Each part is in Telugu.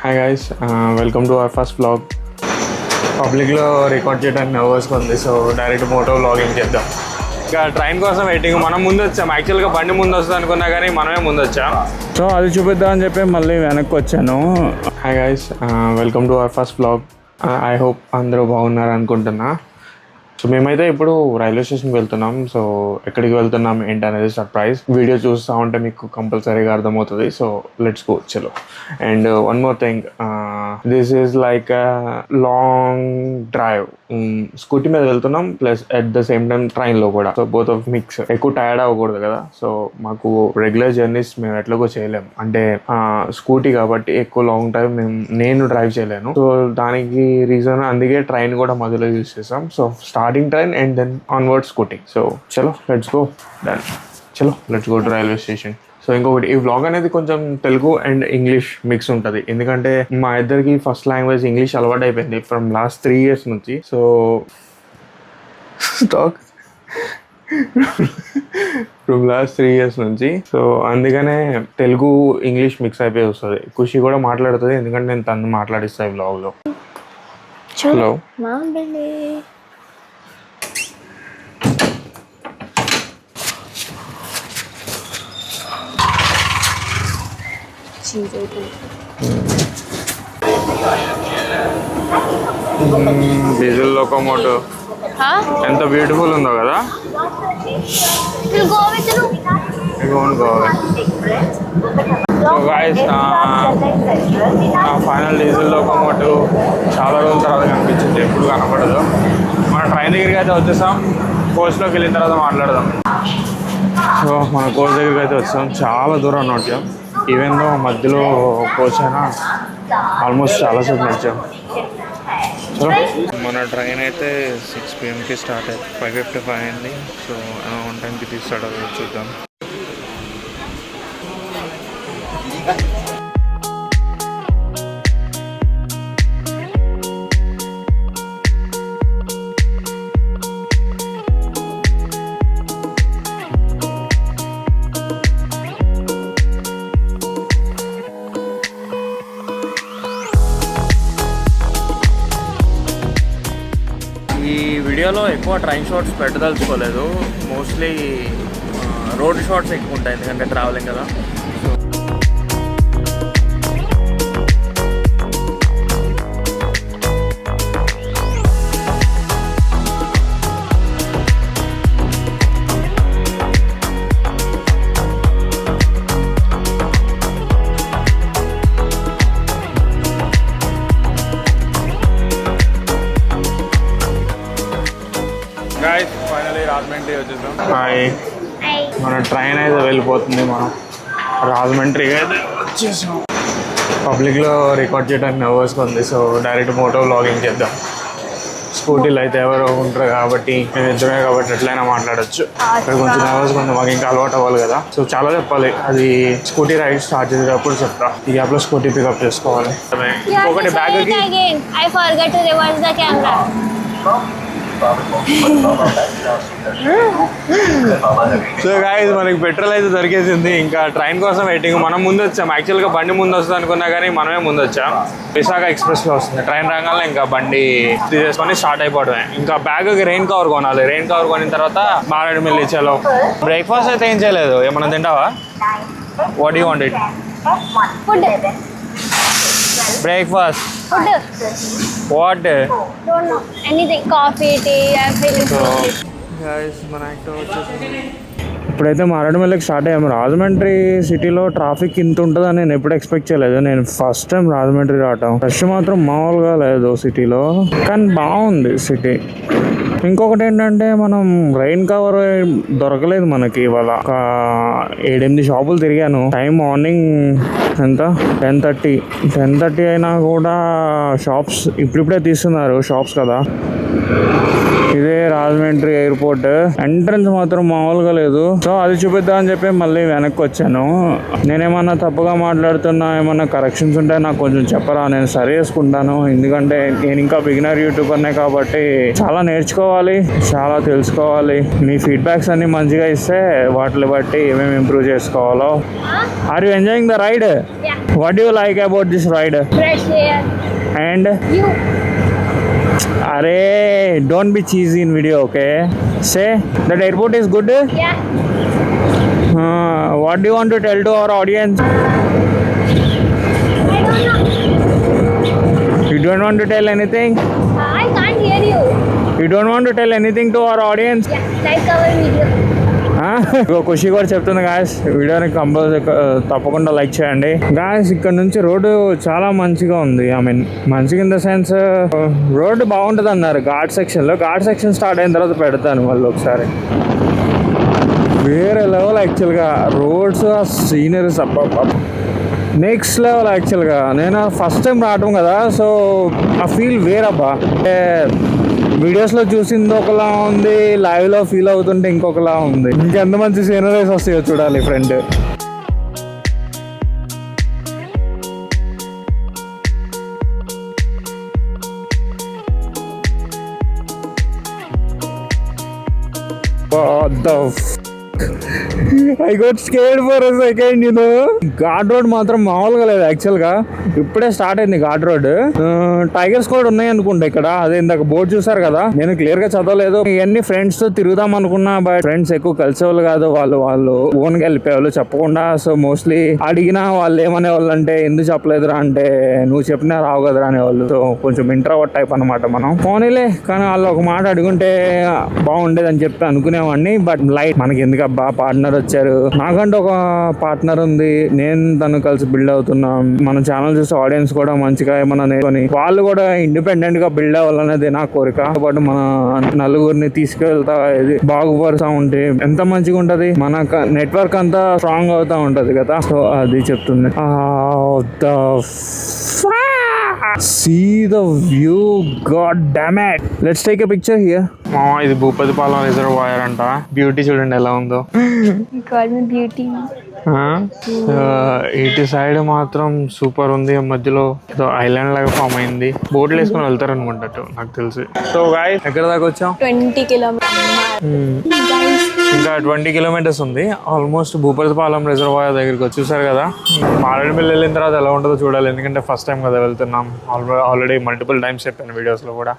Hi guys, welcome to our first vlog. పబ్లిక్లో రికార్డ్ చేయడానికి నర్వస్గా ఉంది, సో డైరెక్ట్ మోటో వ్లాగింగ్ చేద్దాం. ఇంకా ట్రైన్ కోసం వెయిటింగ్. మనం ముందు వచ్చాం, యాక్చువల్గా బండి ముందు వస్తుంది అనుకున్నా కానీ మనమే ముందు వచ్చాం. సో అది చూపిద్దామని చెప్పి మళ్ళీ వెనక్కి వచ్చాను. Hi guys, welcome to our first vlog. I hope అందరూ బాగున్నారు అనుకుంటున్నా. సో మేమైతే ఇప్పుడు రైల్వే స్టేషన్కి వెళ్తున్నాం. సో ఎక్కడికి వెళ్తున్నాం ఏంటి అనేది సర్ప్రైజ్. వీడియో చూస్తూ ఉంటే మీకు కంపల్సరీగా అర్థమవుతుంది. సో లెట్స్ గో, చలో. And one more thing, this is like long drive. Scooty మీద వెళ్తున్నాం, plus at the same time ట్రైన్లో కూడా. So both of mix. ఎక్కువ టైర్డ్ అవ్వకూడదు కదా. సో మాకు రెగ్యులర్ జర్నీస్ మేము ఎట్లాగో చేయలేము, అంటే స్కూటీ కాబట్టి ఎక్కువ లాంగ్ డ్రైవ్ నేను డ్రైవ్ చేయలేను. సో దానికి రీజన్ అందుకే ట్రైన్ కూడా మధ్యలో యూజ్ చేసాం. So starting train and then onward scooty. So చలో లెట్స్ గో. డన్, చలో let's go to railway station. So ఇంకొకటి, ఈ వ్లాగ్ అనేది కొంచెం తెలుగు అండ్ ఇంగ్లీష్ మిక్స్ ఉంటుంది, ఎందుకంటే మా ఇద్దరికి ఫస్ట్ లాంగ్వేజ్ ఇంగ్లీష్ అలవాటు అయిపోయింది ఫ్రమ్ లాస్ట్ 3 years నుంచి. So stock from last 3 years నుంచి. సో అందుకనే తెలుగు ఇంగ్లీష్ మిక్స్ అయిపోయి వస్తుంది. ఖుషి కూడా మాట్లాడుతుంది, ఎందుకంటే నేను తను మాట్లాడిస్తాను ఈ వ్లాగ్లో. హలో డీజిల్ లోకోమోటివ్ ఎంత బ్యూటిఫుల్ ఉందో కదా. ఫైనల్ డీజిల్ లోకోమోటివ్ చాలా రోజుల తర్వాత కనిపించింది, ఎప్పుడు కనపడదు. మన ట్రైన్ దగ్గరికి అయితే వచ్చేసాం, కోచ్లోకి వెళ్ళిన తర్వాత మాట్లాడదాం. సో మన కోచ్ దగ్గరికి అయితే వచ్చాం, చాలా దూరం నడిచాం. ఈవెన్ దో మధ్యలో కోచ్ అయినా ఆల్మోస్ట్ చాలాసేపు నడిచాం. మన ట్రైన్ అయితే 6 PM స్టార్ట్ అయ్యింది, 5:55 అయింది. సో ఆన్ టైంకి తీస్తాడో చూద్దాం. ఈ వీడియోలో ఎక్కువ ట్రైన్ షాట్స్ పెట్టదలుచుకోలేదు, మోస్ట్లీ రోడ్ షాట్స్ ఎక్కువ ఉంటాయి, ఎందుకంటే ట్రావెలింగ్ కదా. ఫైనలీ రాజమండ్రి వచ్చేసాం. హాయ్, మన ట్రైన్ అయితే వెళ్ళిపోతుంది, మనం రాజమండ్రికి అయితే వచ్చేసాం. పబ్లిక్లో రికార్డ్ చేయడానికి నర్వస్గా ఉంది, సో డైరెక్ట్ మోటో వ్లాగింగ్ చేద్దాం. స్కూటీలు అయితే ఎవరో ఉంటారు కాబట్టి, మేము ఇద్దరే కాబట్టి ఎట్లయినా మాట్లాడచ్చు. ఇక్కడ కొంచెం నర్వస్గా ఉంది, మాకు ఇంకా అలవాటు అవ్వాలి కదా. సో చాలా చెప్పాలి, అది స్కూటీ రైడ్ స్టార్ట్ చేసేటప్పుడు చెప్తా. ఈ గ్యాప్లో స్కూటీ పికప్ చేసుకోవాలి. ఇంకొకటి బ్యాగ్ సో గాయ్స్, మనకి పెట్రోల్ అయితే దొరికేసింది. ఇంకా ట్రైన్ కోసం వెయిటింగ్. మనం ముందు వచ్చాం, యాక్చువల్గా బండి ముందు వస్తుంది అనుకున్నా కానీ మనమే ముందు వచ్చాం. విశాఖ ఎక్స్ప్రెస్లో వస్తుంది ట్రైన్. రాగానే ఇంకా బండి తీసేసుకొని స్టార్ట్ అయిపోవడమే. ఇంకా బ్యాగ్కి రెయిన్ కవర్ కొనాలి. రెయిన్ కవర్ కొనిన తర్వాత మారేడుమిల్లి చలో. బ్రేక్ఫాస్ట్ అయితే ఏం చేయలేదు, ఏమన్నా తింటావా? What you want it? Breakfast what? Don't know anything. Coffee, tea, everything. మన యాక్టివ్ వచ్చేసి ఇప్పుడైతే మారేడుమిల్లికి స్టార్ట్ అయ్యాము. రాజమండ్రి సిటీలో ట్రాఫిక్ ఇంత ఉంటుందని నేను ఎప్పుడు ఎక్స్పెక్ట్ చేయలేదు. నేను ఫస్ట్ టైం రాజమండ్రి రావటం. రష్ మాత్రం మామూలుగా లేదు సిటీలో, కానీ బాగుంది సిటీ. ఇంకొకటి ఏంటంటే, మనం రెయిన్ కవర్ దొరకలేదు మనకి ఇవాళ. ఒక 7-8 షాపులు తిరిగాను. టైం మార్నింగ్ ఎంత 10:30 అయినా కూడా షాప్స్ ఇప్పుడిప్పుడే తీస్తున్నారు షాప్స్ కదా. ఇదే రాజమండ్రి ఎయిర్పోర్ట్. ఎంట్రన్స్ మాత్రం మామూలుగా లేదు. సో అది చూపిద్దాం అని చెప్పి మళ్ళీ వెనక్కి వచ్చాను. నేనేమన్నా తప్పుగా మాట్లాడుతున్నా, ఏమన్నా కరెక్షన్స్ ఉంటే నాకు కొంచెం చెప్పరా, నేను సరి చేసుకుంటాను. ఎందుకంటే నేను ఇంకా బిగినర్ యూట్యూబర్నే కాబట్టి చాలా నేర్చుకోవాలి, చాలా తెలుసుకోవాలి. మీ ఫీడ్బ్యాక్స్ అన్ని మంచిగా ఇస్తే వాటిని బట్టి ఏమేమి ఇంప్రూవ్ చేసుకోవాలో. Are you enjoying the ride? Yeah. What you like about this ride? Fresh air. And You. అరే don't be cheesy in video, okay? Say that airport is good. Yeah. What do want to tell to our audience? I don't know. You don't want to tell anything? I can't hear you. You don't want to tell anything to our audience? Yeah. Like our video. ఖుషి కూడా చెప్తుంది గాయస్, వీడియోని కంపల్సరీ తప్పకుండా లైక్ చేయండి గాయస్. ఇక్కడ నుంచి రోడ్డు చాలా మంచిగా ఉంది. ఐ మీన్ మంచిగా ఇన్ ద సెన్స్ రోడ్డు బాగుంటుంది అన్నారు ఘాట్ సెక్షన్లో. ఘాట్ సెక్షన్ స్టార్ట్ అయిన తర్వాత పెడతాను మళ్ళీ ఒకసారి. వేరే లెవెల్ యాక్చువల్గా రోడ్స్, ఆ సీనరీస్ అబ్బా నెక్స్ట్ లెవెల్ యాక్చువల్గా. నేను ఫస్ట్ టైం రావటం కదా, సో ఆ ఫీల్ వేరబ్బా. అంటే వీడియోస్లో చూసింది ఒకలా ఉంది, లైవ్లో ఫీల్ అవుతుంటే ఇంకొకలా ఉంది. ఇంకెంత మంచి సీనరీస్ వస్తాయో చూడాలి friend. What the I got scared for a second, you know. Ghat road మాత్రం మామూలుగా లేదు యాక్చువల్గా. ఇప్పుడే స్టార్ట్ అయింది ఘాట్ రోడ్. టైగర్స్ కూడా ఉన్నాయి అనుకుంటా ఇక్కడ. అదే ఇందాక బోర్డు చూసారు కదా, నేను క్లియర్ గా చదవలేదు. ఇవన్నీ ఫ్రెండ్స్ తో తిరుగుదాం అనుకున్నా, బట్ ఫ్రెండ్స్ ఎక్కువ కలిసేవాళ్ళు కాదు. వాళ్ళు ఓన్ గా వెళ్ళిపోయేవాళ్ళు చెప్పకుండా. సో మోస్ట్లీ అడిగినా వాళ్ళు ఏమనే వాళ్ళు అంటే, ఎందుకు చెప్పలేదురా అంటే, నువ్వు చెప్పినా రావు కదరా అనేవాళ్ళు. సో కొంచెం ఇంట్రోవర్ట్ టైప్ అనమాట మనం. పోనీలే, కానీ వాళ్ళు ఒక మాట అడుగుంటే బాగుండేది అని చెప్పి అనుకునేవాడిని. బట్ లైట్ మనకి ఎందుకబ్బా, పార్ట్నర్ వచ్చారు. నాకంటే ఒక పార్ట్నర్ ఉంది, నేను తను కలిసి బిల్డ్ అవుతున్నాం. మన ఛానల్ చూసి ఆడియన్స్ కూడా మంచిగా ఏమన్నా నేర్చుకొని వాళ్ళు కూడా ఇండిపెండెంట్ గా బిల్డ్ అవ్వాలనేది నా కోరిక. పాటు మన నలుగురిని తీసుకెళ్తా ఇది బాగుపరుస్తా ఉంటే ఎంత మంచిగా ఉంటది, మన నెట్వర్క్ అంతా స్ట్రాంగ్ అవుతా ఉంటది కదా. సో అది చెప్తుంది. See the view, god damn it. Let's take a picture here. ఇది భూపతిపాలెం రిజర్వాయర్ అంట. బ్యూటీ చూడండి ఎలా ఉందో. You call me beauty. ఇటు సైడ్ మాత్రం సూపర్ ఉంది. మధ్యలో ఐలాండ్ లాగా ఫామ్ అయింది. బోట్లు వేసుకొని వెళ్తారు అనుకుంటా నాకు తెలిసి. సో గాయ్స్ ఎక్కడ దాకా వచ్చాం? 20 kilometers. ఇంకా 20 kilometers ఉంది. ఆల్మోస్ట్ భూపతిపాలెం రిజర్వాయర్ దగ్గరికి వచ్చి చూసారు కదా. మారేడుమిల్లి వెళ్ళిన తర్వాత ఎలా ఉంటుందో చూడాలి, ఎందుకంటే ఫస్ట్ టైం కదా వెళ్తున్నాం. ఆల్రెడీ మల్టిపుల్ టైమ్స్ చెప్పాను వీడియోస్ లో కూడా.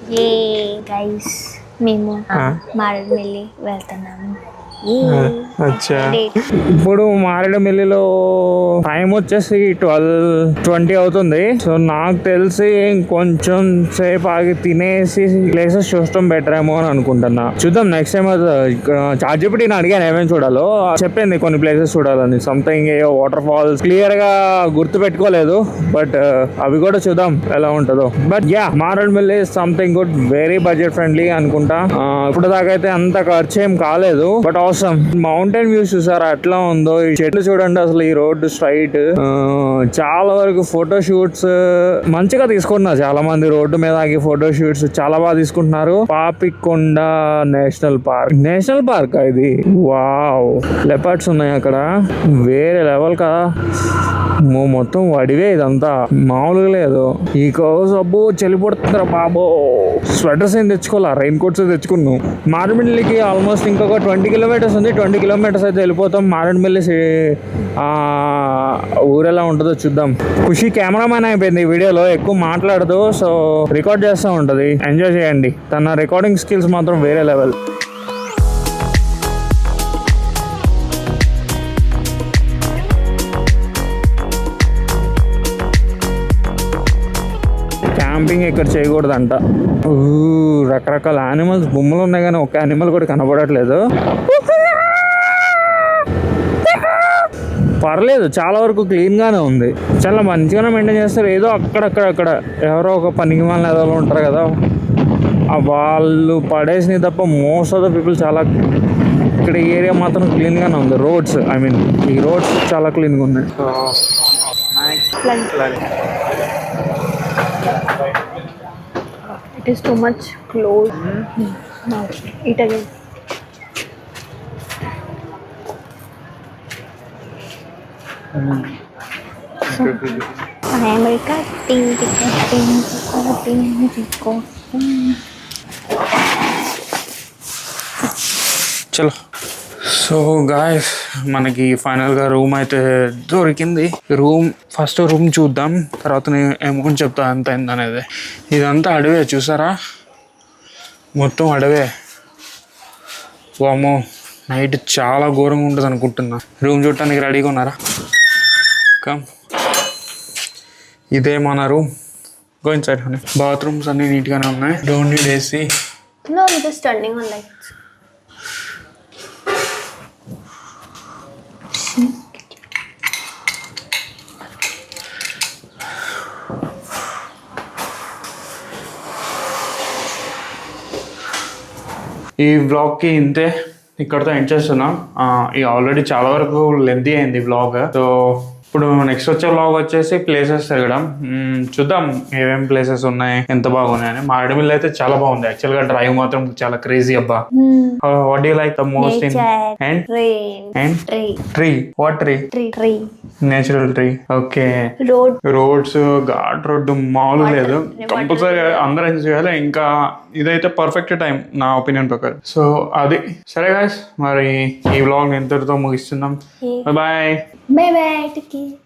గైస్ మేము మారేడుమిల్లి వెళ్తున్నాము. అచ్చా, ఇప్పుడు మారేడుమిల్లిలో టైం వచ్చేసి 12:20 అవుతుంది. సో నాకు తెలిసి కొంచెం సేపు ఆగి తినేసి ప్లేసెస్ చూడటం బెటర్ ఏమో అని అనుకుంటున్నా. చూద్దాం నెక్స్ట్ టైం. చార్జిపిటీని అడిగాను ఏమేమి చూడాలో, చెప్పింది కొన్ని ప్లేసెస్ చూడాలని. సంథింగ్ ఏ వాటర్ ఫాల్స్ క్లియర్ గా గుర్తు పెట్టుకోలేదు, బట్ అవి కూడా చూద్దాం ఎలా ఉంటుందో. But yeah, Maredumilli something good, very budget friendly అనుకుంటా. ఇప్పుడు దాకా అయితే అంత ఖర్చు ఏం కాలేదు. బట్ అవసరం మౌంటైన్ వ్యూస్ చూసారా ఎట్లా ఉందో. ఈ చెట్లు చూడండి, అసలు ఈ రోడ్డు స్ట్రైట్. చాలా వరకు ఫోటో షూట్స్ మంచిగా తీసుకుంటున్నారు చాలా మంది. రోడ్డు మీద ఆగి ఫోటో షూట్స్ చాలా బాగా తీసుకుంటున్నారు. పాపికొండ నేషనల్ పార్క్ ఇది. వావ్, లెపర్డ్స్ ఉన్నాయి అక్కడ, వేరే లెవెల్ కదా. మొత్తం వడివే ఇదంతా, మామూలుగా లేదు. ఈ కవర్స్ అబ్బో చలిపడుతుందిరా బాబో. స్వెటర్స్ ఏం తెచ్చుకోవాలా, రెయిన్ కోట్స్ తెచ్చుకున్నాం. మారేడుమిల్లికి ఆల్మోస్ట్ ఇంకొక 20 kilometers ఉంది. 20 kilometers అయితే వెళ్ళిపోతాం. మారేడుమిల్లి ఊరెలా ఉంటుందో చూద్దాం. ఖుషి కెమెరామ్యాన్ అయిపోయింది ఈ వీడియోలో, ఎక్కువ మాట్లాడదు. సో రికార్డ్ చేస్తూ ఉంటుంది, ఎంజాయ్ చేయండి. తన రికార్డింగ్ స్కిల్స్ మాత్రం వేరే లెవెల్. క్యాంపింగ్ ఇక్కడ చేయకూడదంట. రకరకాల యానిమల్స్ బొమ్మలు ఉన్నాయి కానీ ఒక యానిమల్ కూడా కనబడట్లేదు. పర్లేదు, చాలా వరకు క్లీన్గానే ఉంది. చాలా మంచిగానే మెయింటైన్ చేస్తారు. ఏదో అక్కడ ఎవరో ఒక పనికి వాళ్ళని ఏదో ఉంటారు కదా, వాళ్ళు పడేసినవి తప్ప మోస్ట్ ఆఫ్ ద పీపుల్ చాలా. ఇక్కడ ఈ ఏరియా మాత్రం క్లీన్గానే ఉంది. రోడ్స్, ఐ మీన్ ఈ రోడ్స్ చాలా క్లీన్గా ఉన్నాయి. It is too much close. It again America చలో. సో గాయస్ మనకి ఫైనల్గా రూమ్ అయితే దొరికింది. ఫస్ట్ రూమ్ చూద్దాం, తర్వాత నేను అమౌంట్ చెప్తా ఎంత అయింది అనేది. ఇదంతా అడవే, చూసారా మొత్తం అడవే. వామో నైట్ చాలా ఘోరంగా ఉంటుంది అనుకుంటున్నా. రూమ్ చూడటానికి రెడీగా ఉన్నారా? కమ్, ఇదే మన రూమ్. Go inside. బాత్రూమ్స్ అన్నీ నీట్గానే ఉన్నాయి. Don't need AC. No, I'm just turning on lights. ఈ వ్లాగ్కి ఇంతే, ఇక్కడతో ఎండ్ చేస్తున్నాం. ఈ ఆల్రెడీ చాలా వరకు లెంతీ అయింది వ్లాగ్. సో ఇప్పుడు నెక్స్ట్ వచ్చే వ్లాగ్ వచ్చేసి ప్లేసెస్ తిరగడం. చూద్దాం ఏమేం ప్లేసెస్ ఉన్నాయి, ఎంత బాగున్నాయని. మారేడుమిల్లి అయితే చాలా బాగుంది యాక్చువల్గా. డ్రైవ్ మాత్రం చాలా క్రేజీ అబ్బా. What do like the most in and tree? What tree? Natural tree. Okay. Roads, ghat road మామూలు లేదు. కంపల్సరీ అందరూ ఎంజాయ్ చేయాలి. ఇంకా ఇదైతే పర్ఫెక్ట్ టైం నా ఒపీనియన్ ప్రకారం. సో అది సరే గాయ్స్, మరి ఈ వ్లాగ్ ఇంతటితో ముగిస్తున్నాం. Bye. Bye bye. Take care.